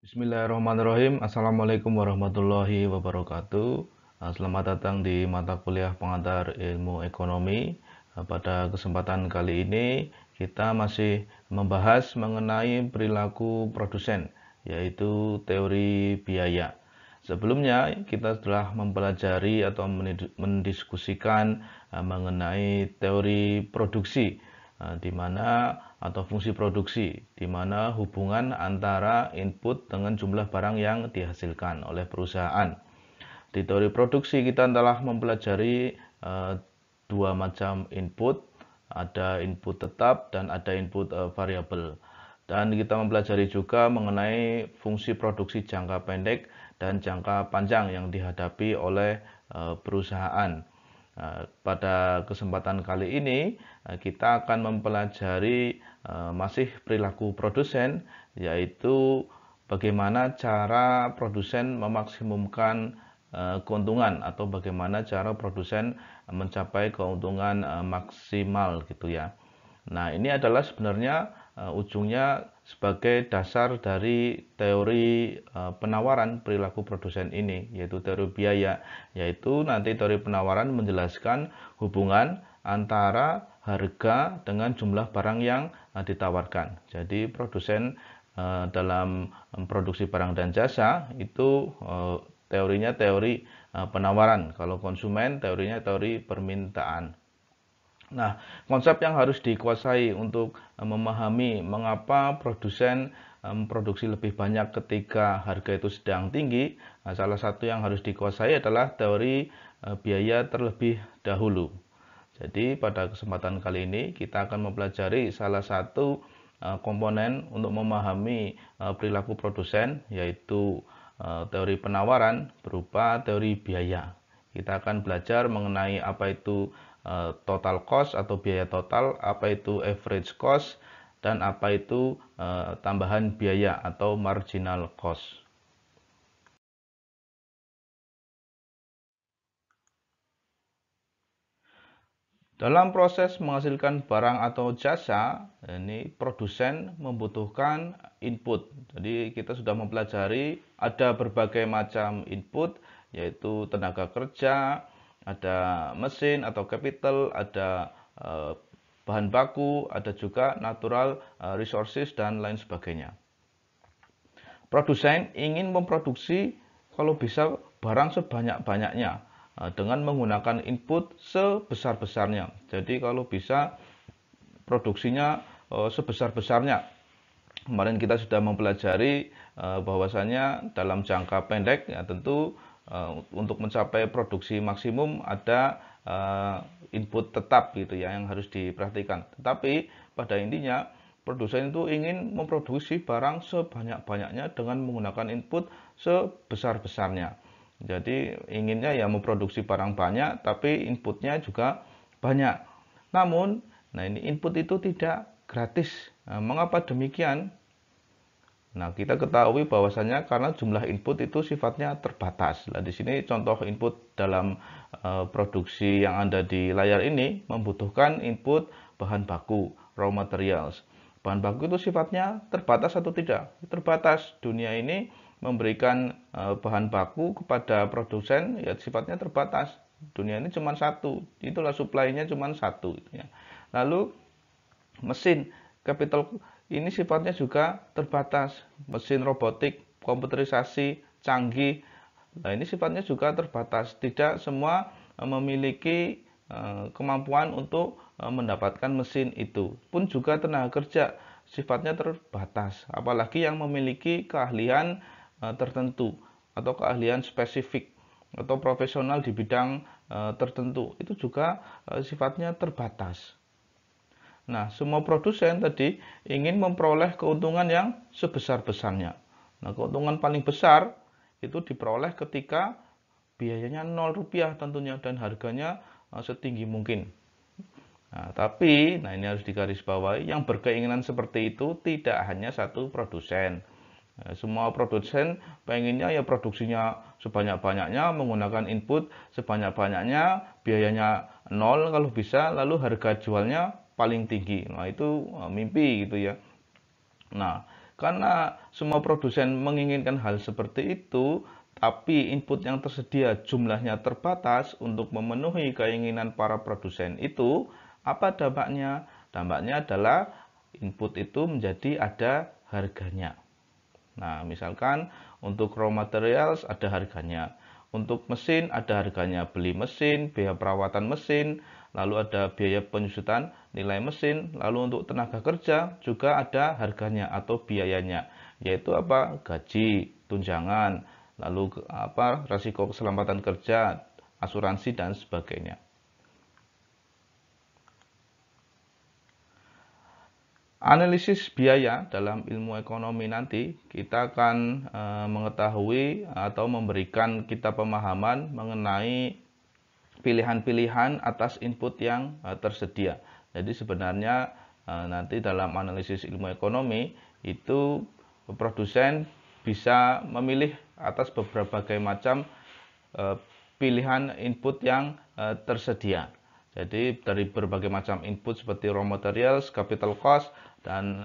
Bismillahirrahmanirrahim. Assalamualaikum warahmatullahi wabarakatuh. Selamat datang di mata kuliah pengantar ilmu ekonomi. Pada kesempatan kali ini kita masih membahas mengenai perilaku produsen, yaitu teori biaya. Sebelumnya kita telah mempelajari atau mendiskusikan mengenai teori produksi, di mana atau fungsi produksi, di mana hubungan antara input dengan jumlah barang yang dihasilkan oleh perusahaan. Di teori produksi kita telah mempelajari dua macam input, ada input tetap dan ada input variabel. Dan kita mempelajari juga mengenai fungsi produksi jangka pendek dan jangka panjang yang dihadapi oleh perusahaan. Pada kesempatan kali ini kita akan mempelajari masih perilaku produsen, yaitu bagaimana cara produsen memaksimumkan keuntungan atau bagaimana cara produsen mencapai keuntungan maksimal gitu ya. Nah, ini adalah sebenarnya ujungnya sebagai dasar dari teori penawaran perilaku produsen ini, yaitu teori biaya, yaitu nanti teori penawaran menjelaskan hubungan antara harga dengan jumlah barang yang ditawarkan. Jadi produsen dalam produksi barang dan jasa itu teorinya teori penawaran, kalau konsumen teorinya teori permintaan. Nah, konsep yang harus dikuasai untuk memahami mengapa produsen memproduksi lebih banyak ketika harga itu sedang tinggi, salah satu yang harus dikuasai adalah teori biaya terlebih dahulu. Jadi pada kesempatan kali ini kita akan mempelajari salah satu komponen untuk memahami perilaku produsen, yaitu teori penawaran berupa teori biaya. Kita akan belajar mengenai apa itu total cost atau biaya total, apa itu average cost, dan apa itu tambahan biaya atau marginal cost. Dalam proses menghasilkan barang atau jasa, ini produsen membutuhkan input. Jadi kita sudah mempelajari ada berbagai macam input, yaitu tenaga kerja, ada mesin atau capital, ada bahan baku, ada juga natural resources dan lain sebagainya. Produsen ingin memproduksi kalau bisa barang sebanyak-banyaknya dengan menggunakan input sebesar-besarnya. Jadi kalau bisa produksinya sebesar-besarnya. Kemarin kita sudah mempelajari bahwasanya dalam jangka pendek ya tentu untuk mencapai produksi maksimum ada input tetap gitu ya yang harus diperhatikan. Tetapi pada intinya produsen itu ingin memproduksi barang sebanyak-banyaknya dengan menggunakan input sebesar-besarnya. Jadi inginnya ya memproduksi barang banyak tapi inputnya juga banyak. Namun, nah ini input itu tidak gratis. Nah, mengapa demikian? Nah, kita ketahui bahwasanya karena jumlah input itu sifatnya terbatas. Nah, di sini contoh input dalam produksi yang ada di layar ini membutuhkan input bahan baku, raw materials. Bahan baku itu sifatnya terbatas atau tidak? Terbatas. Dunia ini memberikan bahan baku kepada produsen ya sifatnya terbatas. Dunia ini cuma satu, itulah supply-nya cuma satu. Lalu mesin capital ini sifatnya juga terbatas. Mesin robotik, komputerisasi, canggih, nah ini sifatnya juga terbatas. Tidak semua memiliki kemampuan untuk mendapatkan mesin itu. Pun juga tenaga kerja sifatnya terbatas. Apalagi yang memiliki keahlian tertentu atau keahlian spesifik atau profesional di bidang tertentu. Itu juga sifatnya terbatas. Nah, semua produsen tadi ingin memperoleh keuntungan yang sebesar-besarnya. Nah, keuntungan paling besar itu diperoleh ketika biayanya 0 rupiah tentunya dan harganya setinggi mungkin. Nah, tapi, nah ini harus digarisbawahi, yang berkeinginan seperti itu tidak hanya satu produsen. Nah, semua produsen pengennya ya produksinya sebanyak-banyaknya, menggunakan input sebanyak-banyaknya, biayanya 0 kalau bisa, lalu harga jualnya paling tinggi. Nah, itu mimpi gitu ya. Nah, Karena semua produsen menginginkan hal seperti itu, tapi input yang tersedia jumlahnya terbatas untuk memenuhi keinginan para produsen itu, apa dampaknya? Dampaknya adalah input itu menjadi ada harganya. Nah, misalkan untuk raw materials ada harganya. Untuk mesin ada harganya, beli mesin, biaya perawatan mesin, lalu ada biaya penyusutan nilai mesin, lalu untuk tenaga kerja juga ada harganya atau biayanya, yaitu apa? Gaji, tunjangan, lalu resiko keselamatan kerja, asuransi dan sebagainya. Analisis biaya dalam ilmu ekonomi nanti kita akan mengetahui atau memberikan kita pemahaman mengenai pilihan-pilihan atas input yang tersedia. Jadi sebenarnya nanti dalam analisis ilmu ekonomi itu produsen bisa memilih atas berbagai macam pilihan input yang tersedia. Jadi dari berbagai macam input seperti raw materials, capital cost, dan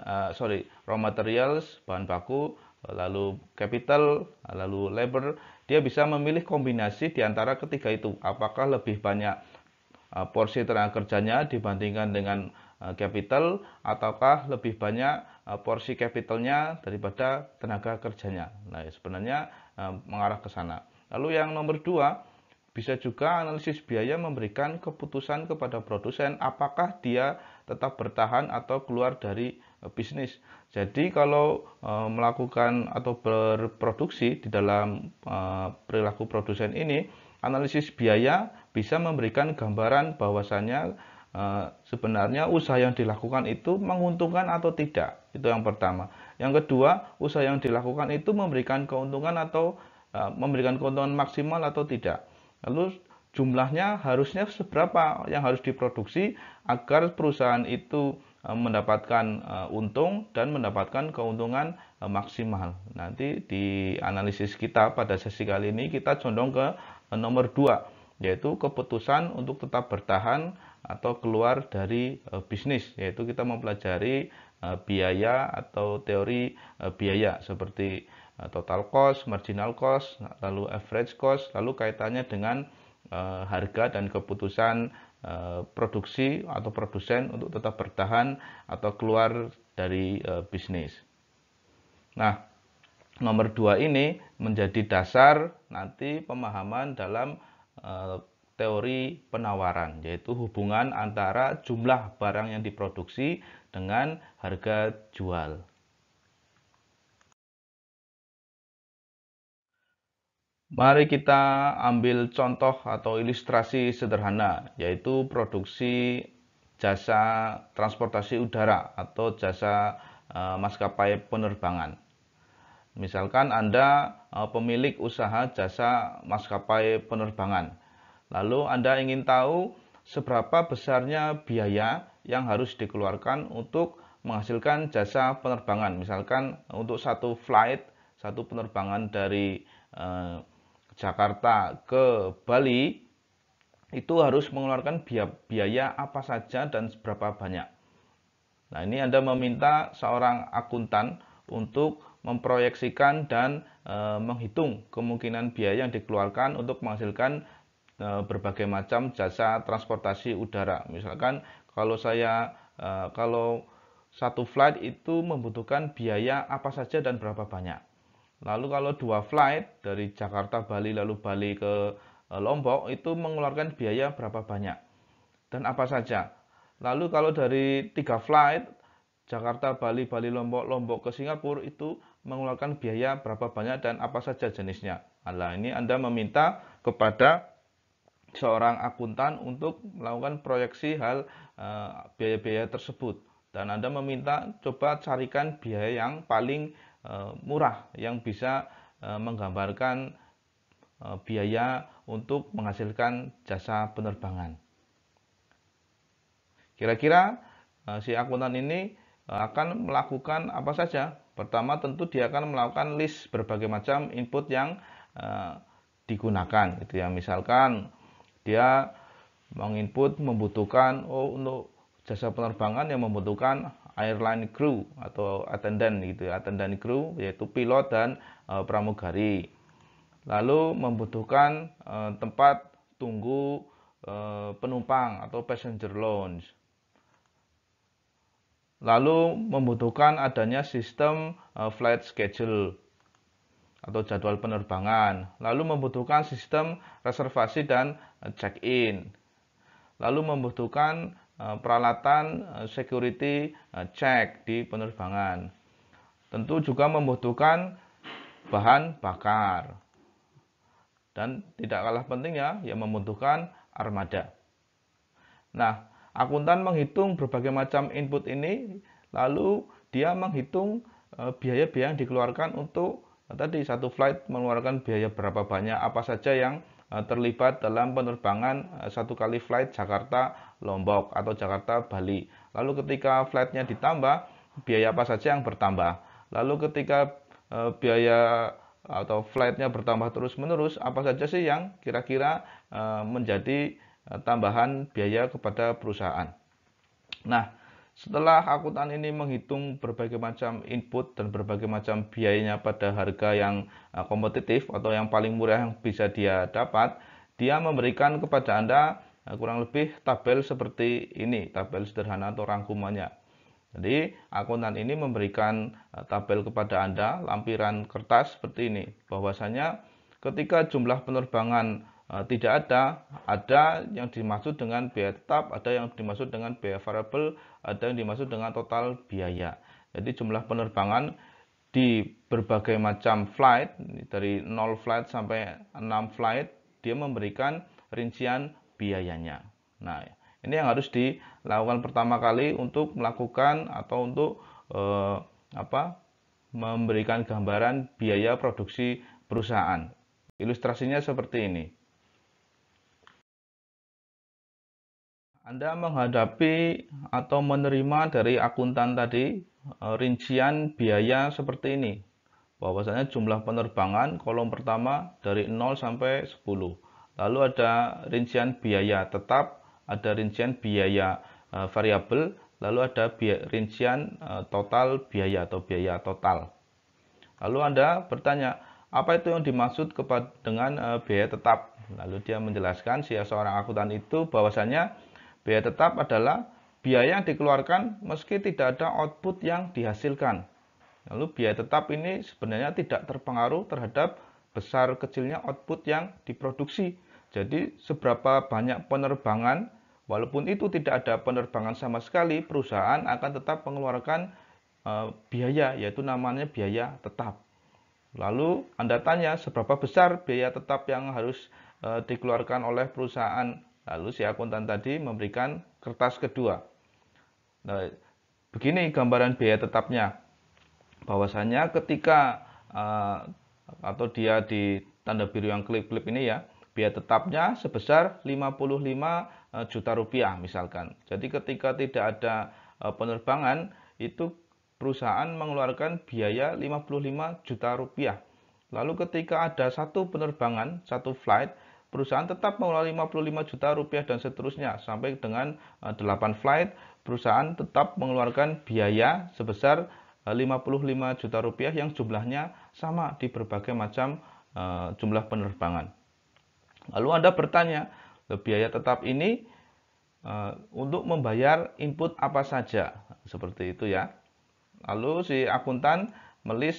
raw materials, bahan baku, lalu capital, lalu labor, dia bisa memilih kombinasi di antara ketiga itu. Apakah lebih banyak porsi tenaga kerjanya dibandingkan dengan capital, ataukah lebih banyak porsi capitalnya daripada tenaga kerjanya. Nah, sebenarnya mengarah ke sana. Lalu yang nomor dua, bisa juga analisis biaya memberikan keputusan kepada produsen apakah dia tetap bertahan atau keluar dari bisnis. Jadi kalau melakukan atau berproduksi di dalam perilaku produsen ini, analisis biaya bisa memberikan gambaran bahwasannya sebenarnya usaha yang dilakukan itu menguntungkan atau tidak. Itu yang pertama. Yang kedua, usaha yang dilakukan itu memberikan keuntungan atau memberikan keuntungan maksimal atau tidak. Lalu jumlahnya harusnya seberapa yang harus diproduksi agar perusahaan itu mendapatkan untung dan mendapatkan keuntungan maksimal. Nanti di analisis kita pada sesi kali ini kita condong ke nomor 2, yaitu keputusan untuk tetap bertahan atau keluar dari bisnis, yaitu kita mempelajari biaya atau teori biaya seperti total cost, marginal cost, lalu average cost, lalu kaitannya dengan harga dan keputusan produksi atau produsen untuk tetap bertahan atau keluar dari bisnis. Nah, nomor 2 ini menjadi dasar nanti pemahaman dalam teori penawaran, yaitu hubungan antara jumlah barang yang diproduksi dengan harga jual. Mari kita ambil contoh atau ilustrasi sederhana, yaitu produksi jasa transportasi udara atau jasa maskapai penerbangan. Misalkan Anda pemilik usaha jasa maskapai penerbangan. Lalu Anda ingin tahu seberapa besarnya biaya yang harus dikeluarkan untuk menghasilkan jasa penerbangan. Misalkan untuk satu flight, satu penerbangan dari Jakarta ke Bali itu harus mengeluarkan biaya apa saja dan seberapa banyak. Nah, ini Anda meminta seorang akuntan untuk memproyeksikan dan menghitung kemungkinan biaya yang dikeluarkan untuk menghasilkan berbagai macam jasa transportasi udara. Misalkan kalau kalau satu flight itu membutuhkan biaya apa saja dan berapa banyak. Lalu kalau 2 flight dari Jakarta Bali lalu Bali ke Lombok itu mengeluarkan biaya berapa banyak dan apa saja. Lalu kalau dari 3 flight Jakarta Bali Bali Lombok Lombok ke Singapura itu mengeluarkan biaya berapa banyak dan apa saja jenisnya. Nah, ini Anda meminta kepada seorang akuntan untuk melakukan proyeksi hal biaya-biaya tersebut dan Anda meminta coba carikan biaya yang paling murah yang bisa menggambarkan biaya untuk menghasilkan jasa penerbangan. Kira-kira si akuntan ini akan melakukan apa saja? Pertama tentu dia akan melakukan list berbagai macam input yang digunakan gitu ya. Misalkan dia menginput membutuhkan untuk jasa penerbangan yang membutuhkan airline crew atau attendant gitu ya, attendant crew yaitu pilot dan pramugari. Lalu membutuhkan tempat tunggu penumpang atau passenger lounge. Lalu membutuhkan adanya sistem flight schedule atau jadwal penerbangan. Lalu membutuhkan sistem reservasi dan check-in. Lalu membutuhkan peralatan security check di penerbangan. Tentu juga membutuhkan bahan bakar. Dan tidak kalah pentingnya, ya membutuhkan armada. Nah, akuntan menghitung berbagai macam input ini, lalu dia menghitung biaya-biaya yang dikeluarkan untuk tadi satu flight mengeluarkan biaya berapa banyak, apa saja yang terlibat dalam penerbangan satu kali flight Jakarta Lombok atau Jakarta Bali. Lalu ketika flightnya ditambah, biaya apa saja yang bertambah. Lalu ketika biaya atau flightnya bertambah terus-menerus, apa saja sih yang kira-kira menjadi tambahan biaya kepada perusahaan. Nah, setelah akuntan ini menghitung berbagai macam input dan berbagai macam biayanya pada harga yang kompetitif atau yang paling murah yang bisa dia dapat, dia memberikan kepada Anda kurang lebih tabel seperti ini, tabel sederhana atau rangkumannya. Jadi, akuntan ini memberikan tabel kepada Anda, lampiran kertas seperti ini, bahwasanya ketika jumlah penerbangan tidak ada yang dimaksud dengan biaya tetap, ada yang dimaksud dengan biaya variabel, ada yang dimaksud dengan total biaya. Jadi jumlah penerbangan di berbagai macam flight, dari 0 flight sampai 6 flight, dia memberikan rincian biayanya. Nah, ini yang harus dilakukan pertama kali untuk melakukan atau untuk memberikan gambaran biaya produksi perusahaan. Ilustrasinya seperti ini. Anda menghadapi atau menerima dari akuntan tadi rincian biaya seperti ini. Bahwasanya jumlah penerbangan kolom pertama dari 0 sampai 10. Lalu ada rincian biaya tetap, ada rincian biaya variabel, lalu ada rincian total biaya atau biaya total. Lalu Anda bertanya, apa itu yang dimaksud dengan biaya tetap? Lalu dia menjelaskan, seorang akuntan itu bahwasanya biaya tetap adalah biaya yang dikeluarkan meski tidak ada output yang dihasilkan. Lalu biaya tetap ini sebenarnya tidak terpengaruh terhadap besar kecilnya output yang diproduksi. Jadi seberapa banyak penerbangan, walaupun itu tidak ada penerbangan sama sekali, perusahaan akan tetap mengeluarkan biaya, yaitu namanya biaya tetap. Lalu Anda tanya seberapa besar biaya tetap yang harus dikeluarkan oleh perusahaan. Lalu si akuntan tadi memberikan kertas kedua. Nah, begini gambaran biaya tetapnya. Bahwasanya ketika atau dia di tanda biru yang klip-klip ini ya, biaya tetapnya sebesar 55 juta rupiah misalkan. Jadi ketika tidak ada penerbangan, itu perusahaan mengeluarkan biaya 55 juta rupiah. Lalu ketika ada satu penerbangan, satu flight, perusahaan tetap mengeluarkan 55 juta rupiah dan seterusnya. Sampai dengan 8 flight, perusahaan tetap mengeluarkan biaya sebesar 55 juta rupiah yang jumlahnya sama di berbagai macam jumlah penerbangan. Lalu Anda bertanya, biaya tetap ini untuk membayar input apa saja? Seperti itu ya. Lalu si akuntan melis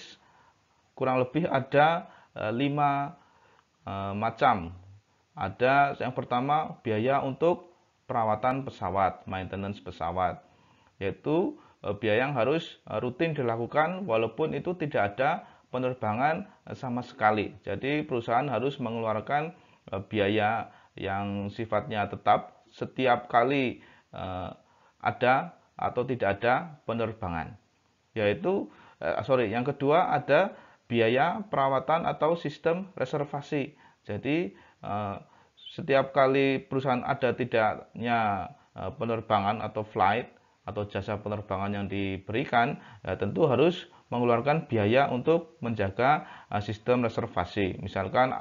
kurang lebih ada 5 macam. Ada yang pertama biaya untuk perawatan pesawat, maintenance pesawat, yaitu biaya yang harus rutin dilakukan walaupun itu tidak ada penerbangan sama sekali. Jadi perusahaan harus mengeluarkan biaya yang sifatnya tetap setiap kali ada atau tidak ada penerbangan. Yaitu yang kedua ada biaya perawatan atau sistem reservasi. Jadi setiap kali perusahaan ada tidaknya penerbangan atau flight atau jasa penerbangan yang diberikan, tentu harus mengeluarkan biaya untuk menjaga sistem reservasi. Misalkan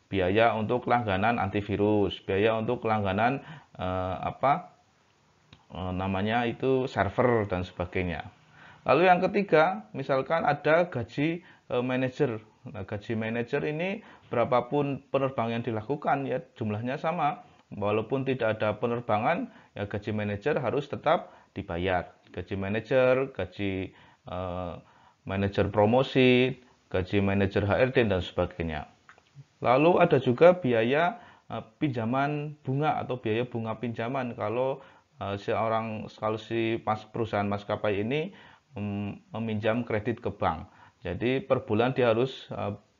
biaya untuk langganan antivirus, biaya untuk langganan namanya itu server dan sebagainya. Lalu yang ketiga, misalkan ada gaji manajer. Nah, gaji manajer ini berapapun penerbangan yang dilakukan ya jumlahnya sama. Walaupun tidak ada penerbangan, ya gaji manajer harus tetap dibayar. Gaji manajer, gaji manajer promosi, gaji manajer HRD dan sebagainya. Lalu ada juga biaya pinjaman bunga atau biaya bunga pinjaman kalau si perusahaan maskapai ini meminjam kredit ke bank. Jadi per bulan dia harus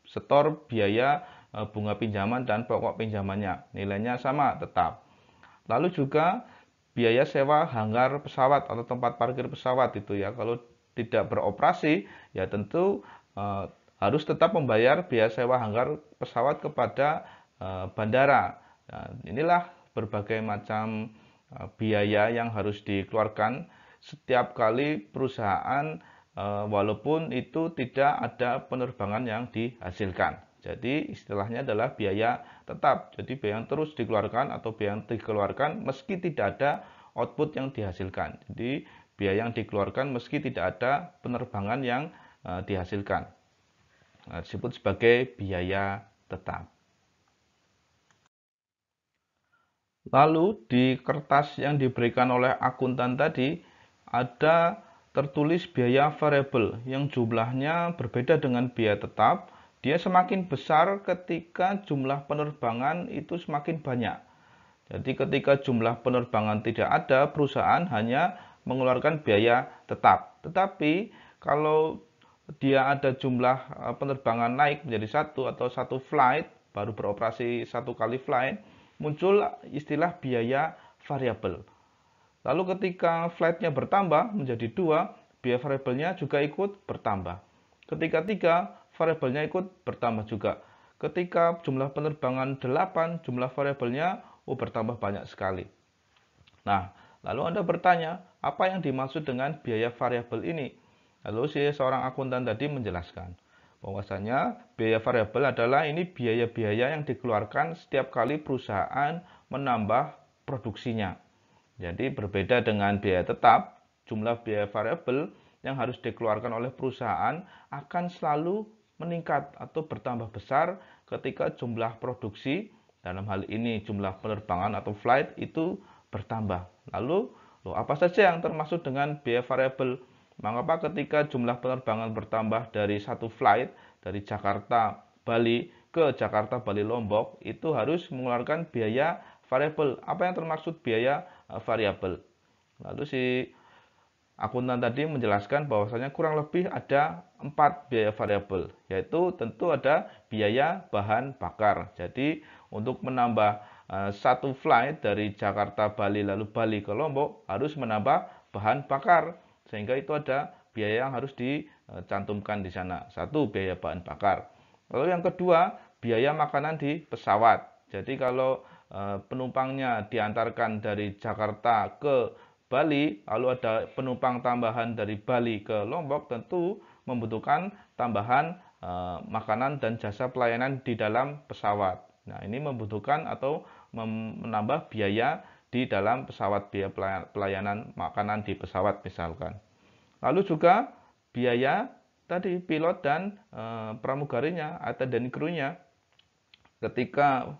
setor biaya bunga pinjaman dan pokok pinjamannya. Nilainya sama tetap. Lalu juga biaya sewa hanggar pesawat atau tempat parkir pesawat itu ya. Kalau tidak beroperasi ya tentu harus tetap membayar biaya sewa hanggar pesawat kepada bandara. Nah, inilah berbagai macam biaya yang harus dikeluarkan setiap kali perusahaan walaupun itu tidak ada penerbangan yang dihasilkan. Jadi istilahnya adalah biaya tetap. Jadi biaya yang terus dikeluarkan atau biaya yang dikeluarkan meski tidak ada output yang dihasilkan. Jadi biaya yang dikeluarkan meski tidak ada penerbangan yang dihasilkan. Nah, disebut sebagai biaya tetap. Lalu di kertas yang diberikan oleh akuntan tadi ada tertulis biaya variabel yang jumlahnya berbeda dengan biaya tetap. Dia semakin besar ketika jumlah penerbangan itu semakin banyak. Jadi ketika jumlah penerbangan tidak ada, perusahaan hanya mengeluarkan biaya tetap. Tetapi kalau dia ada jumlah penerbangan naik menjadi satu atau satu flight, baru beroperasi satu kali flight, muncul istilah biaya variabel. Lalu ketika flightnya bertambah menjadi 2, biaya variabelnya juga ikut bertambah. Ketika 3, variabelnya ikut bertambah juga. Ketika jumlah penerbangan 8, jumlah variabelnya bertambah banyak sekali. Nah, lalu Anda bertanya, apa yang dimaksud dengan biaya variabel ini? Lalu seorang akuntan tadi menjelaskan bahwasanya biaya variabel adalah ini biaya-biaya yang dikeluarkan setiap kali perusahaan menambah produksinya. Jadi berbeda dengan biaya tetap, jumlah biaya variabel yang harus dikeluarkan oleh perusahaan akan selalu meningkat atau bertambah besar ketika jumlah produksi, dalam hal ini jumlah penerbangan atau flight itu bertambah. Lalu, apa saja yang termasuk dengan biaya variabel? Mengapa ketika jumlah penerbangan bertambah dari satu flight dari Jakarta Bali ke Jakarta Bali Lombok itu harus mengeluarkan biaya variabel? Apa yang termaksud biaya variabel? Lalu si akuntan tadi menjelaskan bahwasanya kurang lebih ada 4 biaya variabel, yaitu tentu ada biaya bahan bakar. Jadi untuk menambah satu flight dari Jakarta Bali lalu Bali ke Lombok harus menambah bahan bakar, sehingga itu ada biaya yang harus dicantumkan di sana. Satu, biaya bahan bakar. Lalu yang kedua, biaya makanan di pesawat. Jadi kalau penumpangnya diantarkan dari Jakarta ke Bali, lalu ada penumpang tambahan dari Bali ke Lombok, tentu membutuhkan tambahan makanan dan jasa pelayanan di dalam pesawat. Nah, ini membutuhkan atau menambah biaya di dalam pesawat, biaya pelayanan makanan di pesawat misalkan. Lalu juga biaya tadi pilot dan pramugarinya atau dan krunya ketika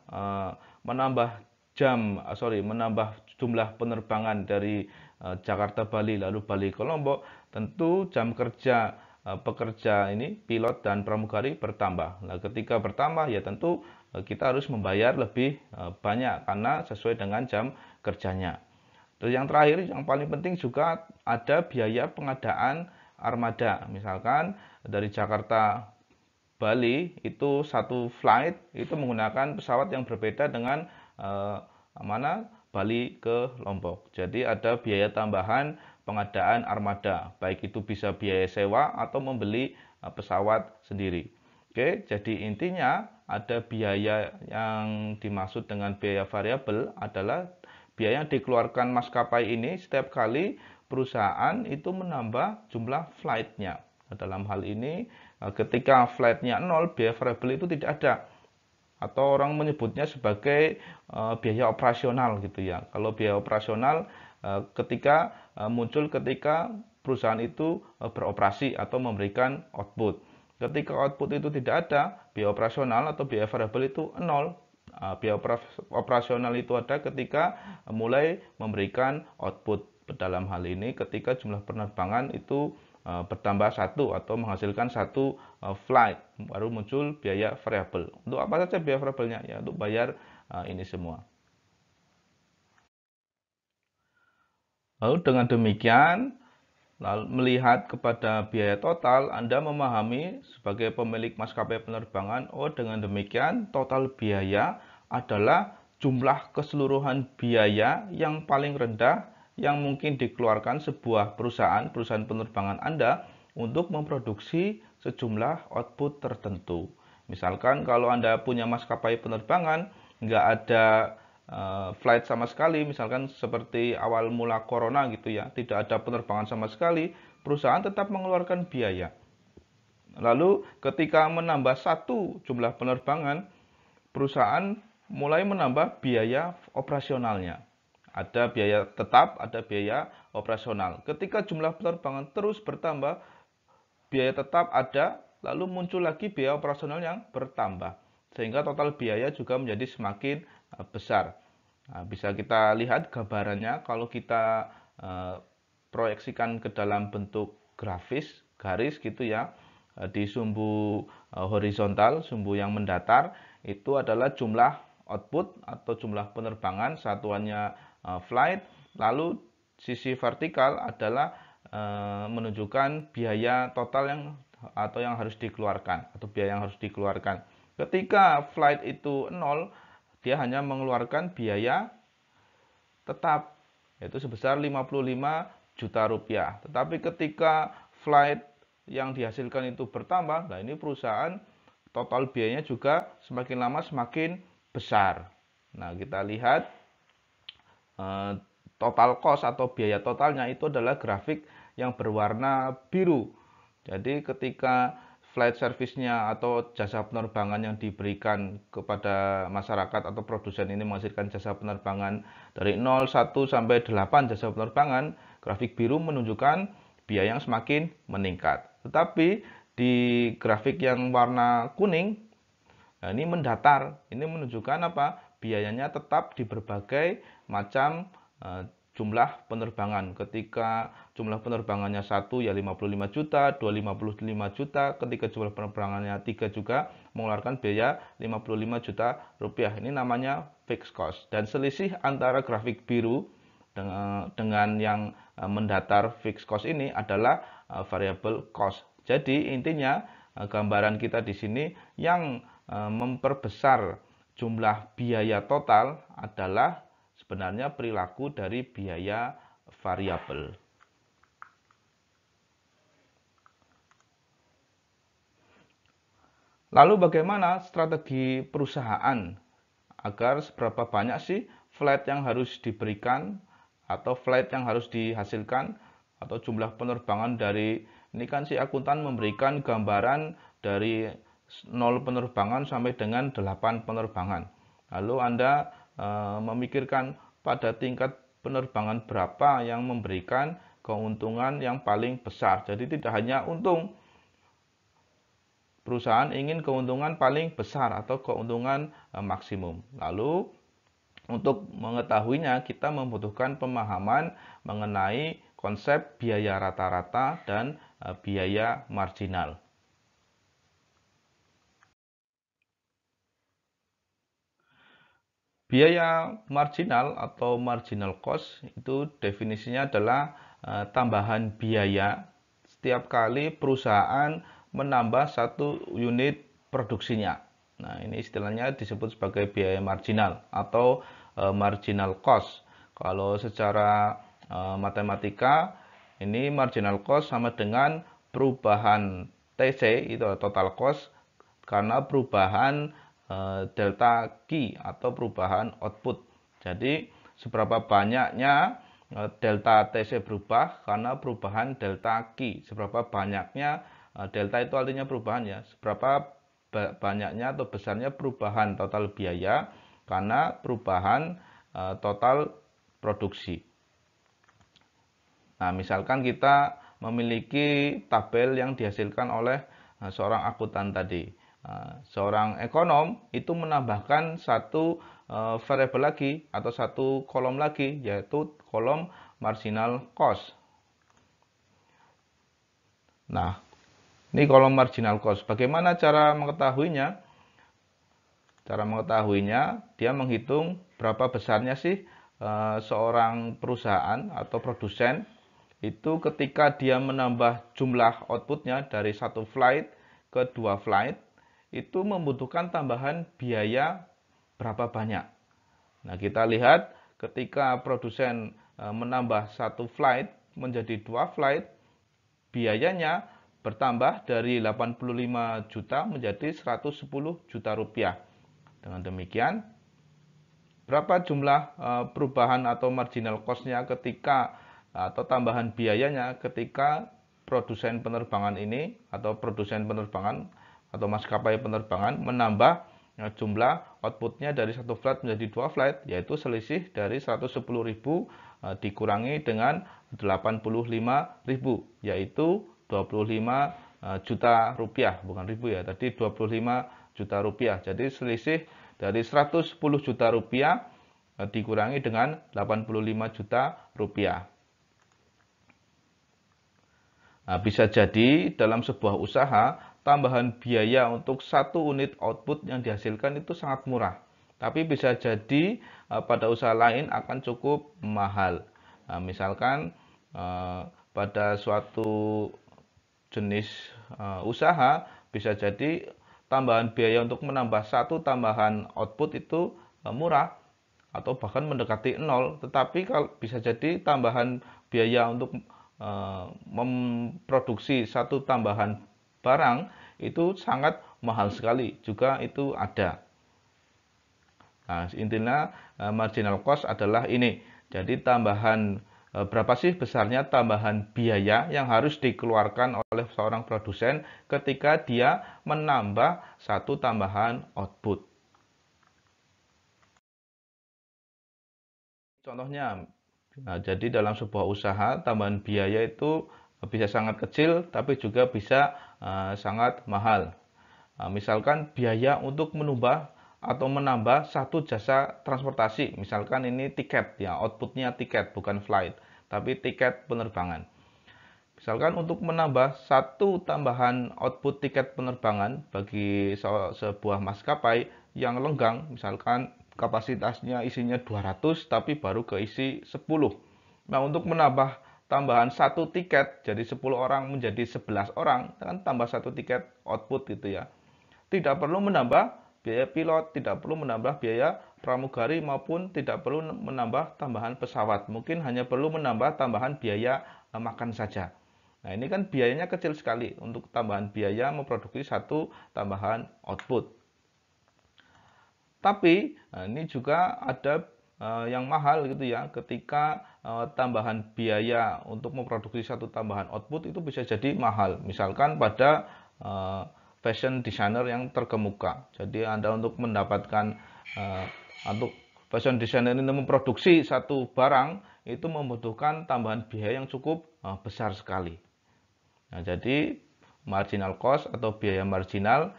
menambah jumlah penerbangan dari Jakarta Bali lalu Bali ke Lombok, tentu jam kerja pekerja ini pilot dan pramugari bertambah. Nah, ketika bertambah ya tentu kita harus membayar lebih banyak karena sesuai dengan jam kerjanya. Terus yang terakhir, yang paling penting juga ada biaya pengadaan armada. Misalkan dari Jakarta Bali itu satu flight itu menggunakan pesawat yang berbeda dengan Bali ke Lombok. Jadi ada biaya tambahan pengadaan armada, baik itu bisa biaya sewa atau membeli pesawat sendiri. Oke, jadi intinya ada biaya yang dimaksud dengan biaya variabel adalah biaya yang dikeluarkan maskapai ini setiap kali perusahaan itu menambah jumlah flight-nya. Dalam hal ini ketika flight-nya 0, biaya variabel itu tidak ada. Atau orang menyebutnya sebagai biaya operasional gitu ya. Kalau biaya operasional muncul ketika perusahaan itu beroperasi atau memberikan output. Ketika output itu tidak ada, biaya operasional atau biaya variabel itu nol. Biaya operasional itu ada ketika mulai memberikan output. Dalam hal ini ketika jumlah penerbangan itu bertambah satu atau menghasilkan satu flight, baru muncul biaya variabel. Untuk apa saja biaya variabelnya? Ya untuk bayar ini semua. Lalu dengan demikian, melihat kepada biaya total, Anda memahami sebagai pemilik maskapai penerbangan, oh dengan demikian total biaya adalah jumlah keseluruhan biaya yang paling rendah yang mungkin dikeluarkan sebuah perusahaan penerbangan Anda untuk memproduksi sejumlah output tertentu. Misalkan kalau Anda punya maskapai penerbangan, nggak ada flight sama sekali, misalkan seperti awal mula corona gitu ya, tidak ada penerbangan sama sekali, perusahaan tetap mengeluarkan biaya. Lalu ketika menambah satu jumlah penerbangan, perusahaan mulai menambah biaya operasionalnya. Ada biaya tetap, ada biaya operasional. Ketika jumlah penerbangan terus bertambah, biaya tetap ada, lalu muncul lagi biaya operasional yang bertambah. Sehingga total biaya juga menjadi semakin besar. Nah, bisa kita lihat gambarannya kalau kita proyeksikan ke dalam bentuk grafis, garis gitu ya. Di sumbu horizontal, sumbu yang mendatar, itu adalah jumlah output atau jumlah penerbangan, satuannya flight. Lalu sisi vertikal adalah menunjukkan biaya total yang harus dikeluarkan atau biaya yang harus dikeluarkan. Ketika flight itu nol, dia hanya mengeluarkan biaya tetap yaitu sebesar 55 juta rupiah. Tetapi ketika flight yang dihasilkan itu bertambah, nah ini perusahaan total biayanya juga semakin lama semakin besar. Nah, kita lihat total cost atau biaya totalnya itu adalah grafik yang berwarna biru. Jadi ketika flight service-nya atau jasa penerbangan yang diberikan kepada masyarakat atau produsen ini menghasilkan jasa penerbangan dari 0, 1, sampai 8 jasa penerbangan, grafik biru menunjukkan biaya yang semakin meningkat. Tetapi di grafik yang warna kuning, nah ini mendatar. Ini menunjukkan apa? Biayanya tetap di berbagai macam jumlah penerbangan. Ketika jumlah penerbangannya 1 ya 55 juta, 2 55 juta, ketika jumlah penerbangannya 3 juga mengeluarkan biaya 55 juta rupiah. Ini namanya fixed cost. Dan selisih antara grafik biru dengan yang mendatar fixed cost ini adalah variable cost. Jadi intinya gambaran kita di sini yang memperbesar jumlah biaya total adalah sebenarnya perilaku dari biaya variabel. Lalu bagaimana strategi perusahaan agar seberapa banyak sih flight yang harus diberikan atau flight yang harus dihasilkan atau jumlah penerbangan dari ini kan si akuntan memberikan gambaran dari 0 penerbangan sampai dengan 8 penerbangan. Lalu Anda memikirkan pada tingkat penerbangan berapa yang memberikan keuntungan yang paling besar. Jadi tidak hanya untung, perusahaan ingin keuntungan paling besar atau keuntungan maksimum. Lalu untuk mengetahuinya kita membutuhkan pemahaman mengenai konsep biaya rata-rata dan biaya marginal. Biaya marginal atau marginal cost itu definisinya adalah tambahan biaya setiap kali perusahaan menambah satu unit produksinya. Nah, ini istilahnya disebut sebagai biaya marginal atau marginal cost. Kalau secara matematika, ini marginal cost sama dengan perubahan TC, itu total cost, karena perubahan delta Q atau perubahan output. Jadi, seberapa banyaknya delta TC berubah karena perubahan delta Q. Seberapa banyaknya delta itu artinya perubahan ya. Seberapa banyaknya atau besarnya perubahan total biaya karena perubahan total produksi. Nah, misalkan kita memiliki tabel yang dihasilkan oleh seorang akuntan tadi. Seorang ekonom itu menambahkan satu variabel lagi atau satu kolom lagi, yaitu kolom marginal cost. Nah, ini kolom marginal cost. Bagaimana cara mengetahuinya? Cara mengetahuinya, dia menghitung berapa besarnya sih seorang perusahaan atau produsen itu ketika dia menambah jumlah outputnya dari satu flight ke 2 flight, itu membutuhkan tambahan biaya berapa banyak. Nah, kita lihat ketika produsen menambah satu flight menjadi 2 flight, biayanya bertambah dari 85 juta menjadi 110 juta rupiah. Dengan demikian, berapa jumlah perubahan atau marginal cost-nya ketika atau tambahan biayanya ketika produsen penerbangan ini atau produsen penerbangan atau maskapai penerbangan menambah jumlah outputnya dari satu flight menjadi 2 flight, yaitu selisih dari 110.000 dikurangi dengan 85.000, yaitu 25 juta rupiah, bukan ribu ya, tadi 25 juta rupiah. Jadi selisih dari 110 juta rupiah dikurangi dengan 85 juta rupiah. Nah, bisa jadi dalam sebuah usaha, tambahan biaya untuk satu unit output yang dihasilkan itu sangat murah. Tapi bisa jadi pada usaha lain akan cukup mahal. Nah, misalkan pada suatu jenis usaha, bisa jadi tambahan biaya untuk menambah satu tambahan output itu murah atau bahkan mendekati nol, tetapi kalau bisa jadi tambahan biaya untuk memproduksi satu tambahan barang itu sangat mahal sekali, juga itu ada. Nah, intinya marginal cost adalah ini. Jadi tambahan berapa sih besarnya tambahan biaya yang harus dikeluarkan oleh seorang produsen ketika dia menambah satu tambahan output. Contohnya, nah, jadi dalam sebuah usaha tambahan biaya itu bisa sangat kecil tapi juga bisa sangat mahal. Nah, misalkan biaya untuk menambah satu jasa transportasi, misalkan ini tiket ya, outputnya tiket bukan flight, tapi tiket penerbangan. Misalkan untuk menambah satu tambahan output tiket penerbangan bagi sebuah maskapai yang lenggang, misalkan kapasitasnya isinya 200 tapi baru keisi 10. Nah, untuk menambah tambahan satu tiket jadi 10 orang menjadi 11 orang, kan tambah satu tiket output gitu ya. Tidak perlu menambah biaya pilot, tidak perlu menambah biaya pramugari, maupun tidak perlu menambah tambahan pesawat. Mungkin hanya perlu menambah tambahan biaya makan saja. Nah, ini kan biayanya kecil sekali untuk tambahan biaya memproduksi satu tambahan output. Tapi ini juga ada yang mahal gitu ya, ketika tambahan biaya untuk memproduksi satu tambahan output itu bisa jadi mahal. Misalkan pada fashion designer yang terkemuka. Jadi Anda untuk mendapatkan untuk fashion designer ini memproduksi satu barang itu membutuhkan tambahan biaya yang cukup besar sekali. Nah, jadi marginal cost atau biaya marginal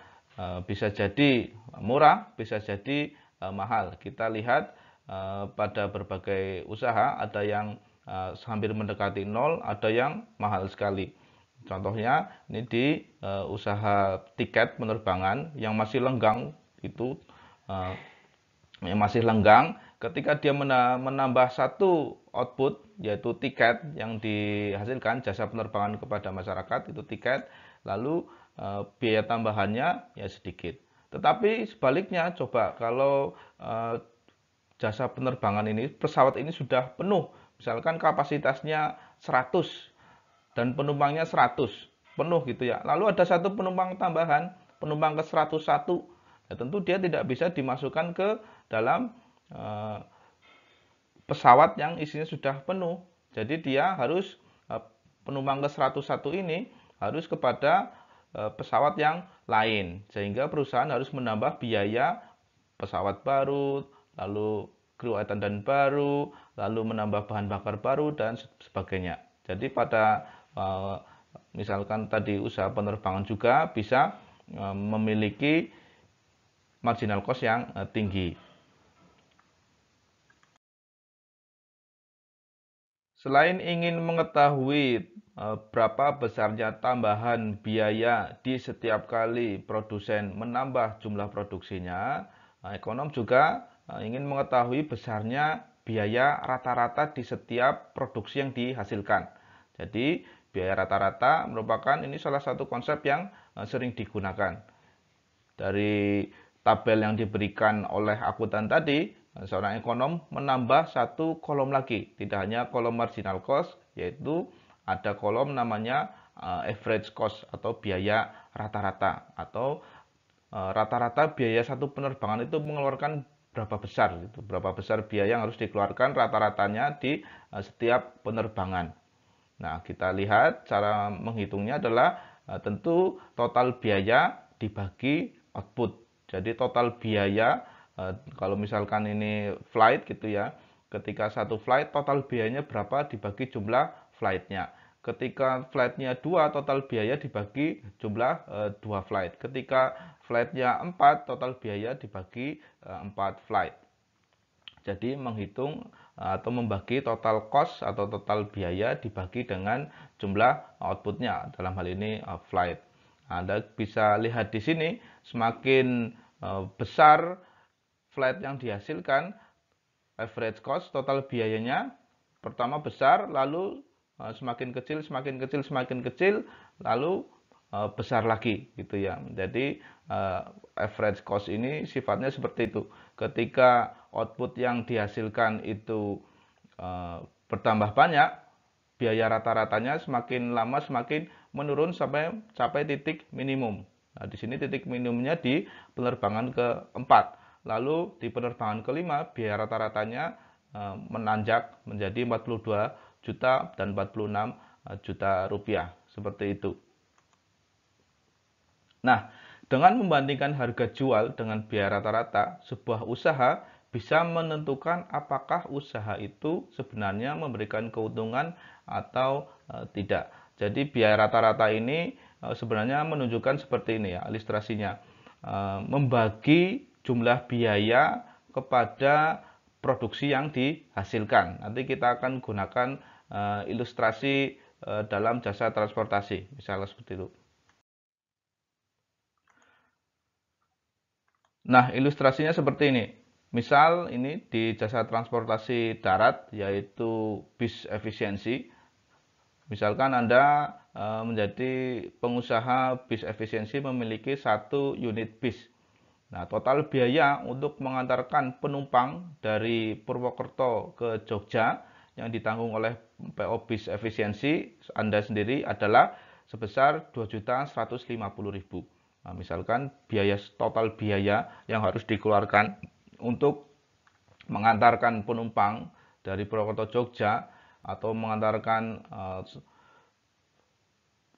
bisa jadi murah, bisa jadi mahal. Kita lihat pada berbagai usaha, ada yang hampir mendekati nol, ada yang mahal sekali. Contohnya ini di usaha tiket penerbangan yang masih lenggang itu, ketika dia menambah satu output yaitu tiket yang dihasilkan jasa penerbangan kepada masyarakat, itu tiket, lalu biaya tambahannya ya sedikit. Tetapi sebaliknya, coba kalau jasa penerbangan ini, pesawat ini sudah penuh, misalkan kapasitasnya 100 dan penumpangnya 100, penuh gitu ya. Lalu ada satu penumpang tambahan, penumpang ke 101, ya tentu dia tidak bisa dimasukkan ke dalam pesawat yang isinya sudah penuh. Jadi dia harus penumpang ke 101 ini harus kepada pesawat yang lain, sehingga perusahaan harus menambah biaya pesawat baru, lalu kru attendant baru, lalu menambah bahan bakar baru dan sebagainya. Jadi pada misalkan tadi usaha penerbangan juga bisa memiliki marginal cost yang tinggi. Selain ingin mengetahui berapa besarnya tambahan biaya di setiap kali produsen menambah jumlah produksinya, ekonom juga ingin mengetahui besarnya biaya rata-rata di setiap produksi yang dihasilkan. Jadi, biaya rata-rata merupakan ini salah satu konsep yang sering digunakan. Dari tabel yang diberikan oleh akuntan tadi, seorang ekonom menambah satu kolom lagi, tidak hanya kolom marginal cost, yaitu ada kolom namanya average cost atau biaya rata-rata, atau rata-rata biaya satu penerbangan itu mengeluarkan berapa besar, gitu. Berapa besar biaya yang harus dikeluarkan rata-ratanya di setiap penerbangan. Nah, kita lihat cara menghitungnya adalah tentu total biaya dibagi output. Jadi total biaya, kalau misalkan ini flight gitu ya, ketika satu flight total biayanya berapa dibagi jumlah flightnya. Ketika flightnya 2, total biaya dibagi jumlah 2 flight. Ketika flightnya 4, total biaya dibagi 4 flight. Jadi menghitung atau membagi total cost atau total biaya dibagi dengan jumlah outputnya, dalam hal ini flight. Anda bisa lihat di sini, semakin besar flight yang dihasilkan, average cost, total biayanya pertama besar, lalu semakin kecil, semakin kecil, semakin kecil, lalu besar lagi gitu ya. Jadi average cost ini sifatnya seperti itu. Ketika output yang dihasilkan itu bertambah banyak, biaya rata-ratanya semakin lama semakin menurun sampai capai titik minimum. Nah, di sini titik minimumnya di penerbangan keempat. Lalu di penerbangan kelima, biaya rata-ratanya menanjak menjadi 42 juta dan 46 juta rupiah. Seperti itu. Nah, dengan membandingkan harga jual dengan biaya rata-rata, sebuah usaha bisa menentukan apakah usaha itu sebenarnya memberikan keuntungan atau tidak. Jadi biaya rata-rata ini sebenarnya menunjukkan seperti ini ya, ilustrasinya. Membagi jumlah biaya kepada produksi yang dihasilkan. Nanti kita akan gunakan ilustrasi dalam jasa transportasi, misalnya seperti itu. Nah, ilustrasinya seperti ini. Misal ini di jasa transportasi darat, yaitu bis efisiensi. Misalkan Anda menjadi pengusaha bis efisiensi memiliki satu unit bis. Nah, total biaya untuk mengantarkan penumpang dari Purwokerto ke Jogja yang ditanggung oleh PO Bis Efisiensi Anda sendiri adalah sebesar 2.150.000. Nah, misalkan total biaya yang harus dikeluarkan untuk mengantarkan penumpang dari Purwokerto Jogja atau mengantarkan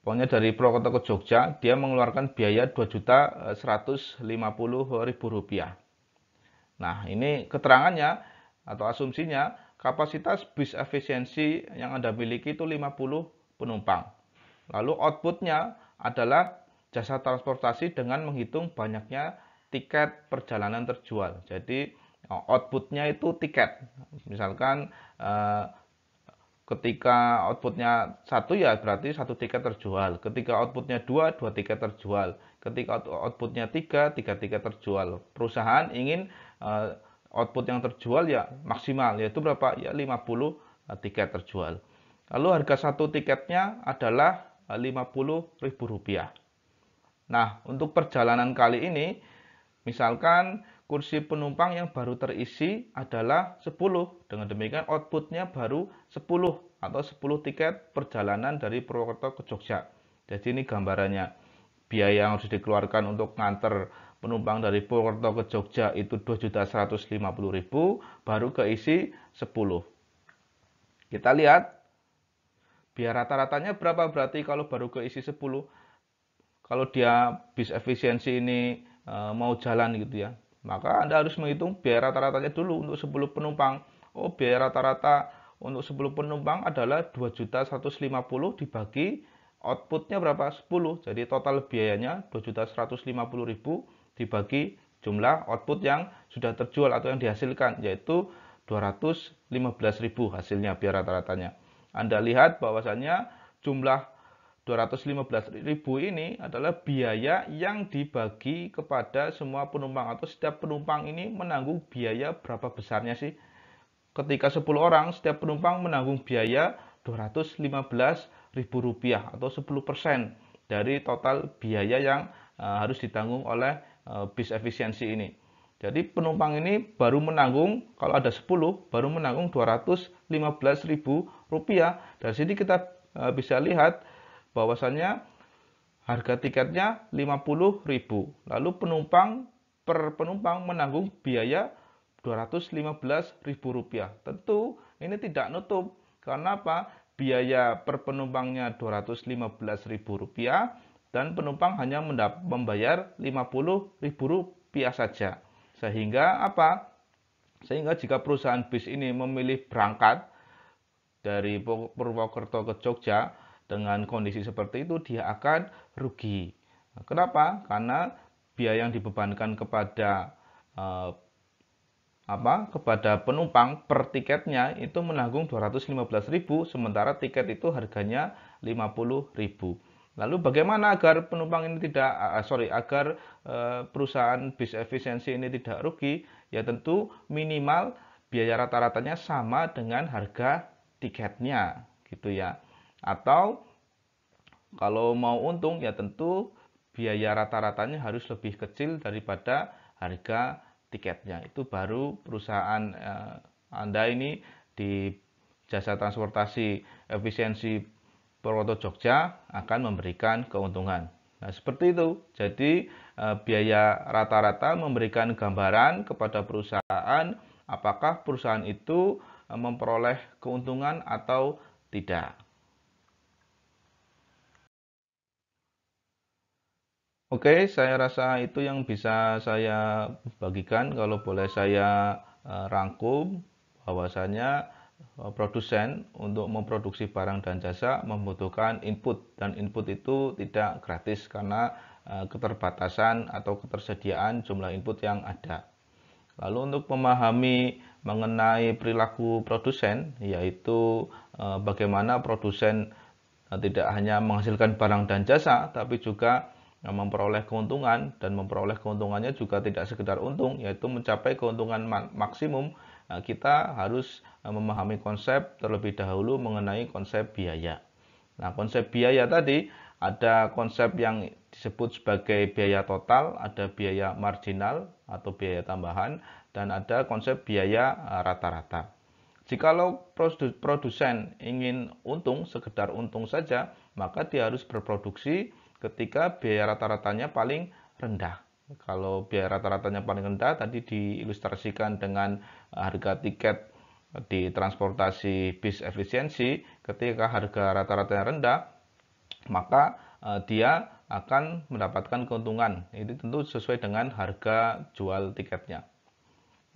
pokoknya dari Purwokerto ke Jogja, dia mengeluarkan biaya 2.150.000 rupiah. Nah, ini keterangannya atau asumsinya, kapasitas bis efisiensi yang Anda miliki itu 50 penumpang. Lalu outputnya adalah jasa transportasi dengan menghitung banyaknya tiket perjalanan terjual. Jadi outputnya itu tiket. Misalkan ketika outputnya 1 ya berarti 1 tiket terjual. Ketika outputnya 2, 2 tiket terjual. Ketika outputnya 3, 3 tiket terjual. Perusahaan ingin output yang terjual ya maksimal, yaitu berapa? Ya 50 tiket terjual. Lalu harga satu tiketnya adalah Rp50.000. Nah, untuk perjalanan kali ini, misalkan kursi penumpang yang baru terisi adalah 10. Dengan demikian outputnya baru 10 atau 10 tiket perjalanan dari Purwokerto ke Jogja. Jadi ini gambarannya. Biaya yang harus dikeluarkan untuk nganter penumpang dari Purwokerto ke Jogja itu 2.150.000, baru keisi 10. Kita lihat biaya rata-ratanya berapa berarti kalau baru keisi 10. Kalau dia bis efisiensi ini mau jalan gitu ya, maka Anda harus menghitung biaya rata-ratanya dulu untuk 10 penumpang. Oh, biaya rata-rata untuk 10 penumpang adalah 2.150.000 dibagi outputnya berapa? 10. Jadi total biayanya 2.150.000 dibagi jumlah output yang sudah terjual atau yang dihasilkan, yaitu 215.000 hasilnya biaya rata-ratanya. Anda lihat bahwasannya jumlah 215.000 ini adalah biaya yang dibagi kepada semua penumpang, atau setiap penumpang ini menanggung biaya berapa besarnya sih? Ketika 10 orang, setiap penumpang menanggung biaya Rp215.000 atau 10% dari total biaya yang harus ditanggung oleh bis efisiensi ini. Jadi penumpang ini baru menanggung, kalau ada 10, baru menanggung Rp215.000. Dari sini kita bisa lihat bahwasannya harga tiketnya Rp50.000. Lalu per penumpang menanggung biaya Rp215.000. Tentu ini tidak nutup. Karena apa? Biaya per penumpangnya Rp215.000 dan penumpang hanya membayar Rp50.000 saja. Sehingga apa? Sehingga jika perusahaan bis ini memilih berangkat dari Purwokerto ke Jogja dengan kondisi seperti itu, dia akan rugi. Kenapa? Karena biaya yang dibebankan kepada kepada penumpang per tiketnya itu menanggung 215.000, sementara tiket itu harganya 50.000. Lalu bagaimana agar penumpang ini agar perusahaan bis efisiensi ini tidak rugi? Ya tentu minimal biaya rata-ratanya sama dengan harga tiketnya, gitu ya. Atau kalau mau untung ya tentu biaya rata-ratanya harus lebih kecil daripada harga tiketnya. Itu baru perusahaan Anda ini di jasa transportasi efisiensi Purwokerto Jogja akan memberikan keuntungan. Nah, seperti itu. Jadi biaya rata-rata memberikan gambaran kepada perusahaan apakah perusahaan itu memperoleh keuntungan atau tidak. Oke, saya rasa itu yang bisa saya bagikan. Kalau boleh saya rangkum bahwasanya produsen untuk memproduksi barang dan jasa membutuhkan input, dan input itu tidak gratis karena keterbatasan atau ketersediaan jumlah input yang ada. Lalu untuk memahami mengenai perilaku produsen, yaitu bagaimana produsen tidak hanya menghasilkan barang dan jasa, tapi juga memperoleh keuntungan, dan memperoleh keuntungannya juga tidak sekedar untung, yaitu mencapai keuntungan maksimum. Kita harus memahami konsep terlebih dahulu mengenai konsep biaya. Nah, konsep biaya tadi ada konsep yang disebut sebagai biaya total, ada biaya marginal atau biaya tambahan, dan ada konsep biaya rata-rata. Jikalau produsen ingin untung, sekedar untung saja, maka dia harus berproduksi ketika biaya rata-ratanya paling rendah. Kalau biaya rata-ratanya paling rendah, tadi diilustrasikan dengan harga tiket di transportasi bis efisiensi, ketika harga rata-ratanya rendah, maka dia akan mendapatkan keuntungan. Ini tentu sesuai dengan harga jual tiketnya.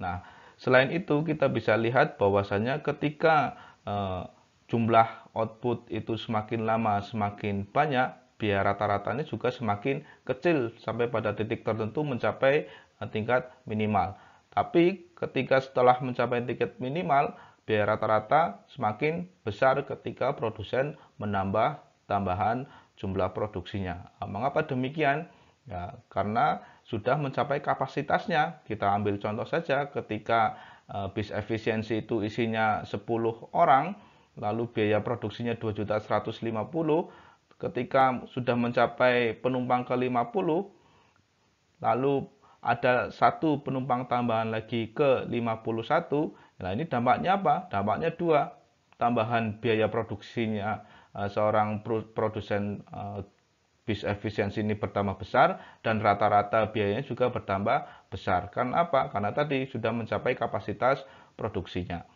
Nah, selain itu kita bisa lihat bahwasanya ketika jumlah output itu semakin lama semakin banyak, biaya rata-ratanya juga semakin kecil sampai pada titik tertentu mencapai tingkat minimal. Tapi ketika setelah mencapai tingkat minimal, biaya rata-rata semakin besar ketika produsen menambah tambahan jumlah produksinya. Mengapa demikian? Ya, karena sudah mencapai kapasitasnya. Kita ambil contoh saja ketika bis efisiensi itu isinya 10 orang, lalu biaya produksinya 2.150.000, ketika sudah mencapai penumpang ke-50, lalu ada satu penumpang tambahan lagi ke 51, nah ini dampaknya apa? Dampaknya dua, tambahan biaya produksinya seorang produsen bis efisiensi ini bertambah besar, dan rata-rata biayanya juga bertambah besar. Karena apa? Karena tadi sudah mencapai kapasitas produksinya.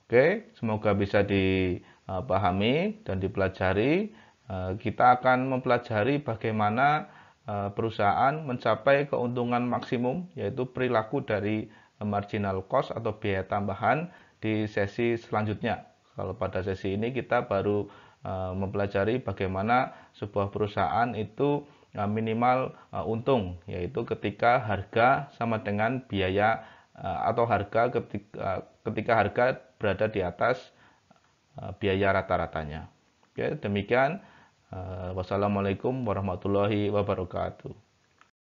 Oke, semoga bisa dipahami dan dipelajari. Kita akan mempelajari bagaimana perusahaan mencapai keuntungan maksimum, yaitu perilaku dari marginal cost atau biaya tambahan di sesi selanjutnya. Kalau pada sesi ini kita baru mempelajari bagaimana sebuah perusahaan itu minimal untung, yaitu ketika harga sama dengan biaya atau harga ketika harga berada di atas biaya rata-ratanya. Oke, demikian. Wassalamualaikum warahmatullahi wabarakatuh.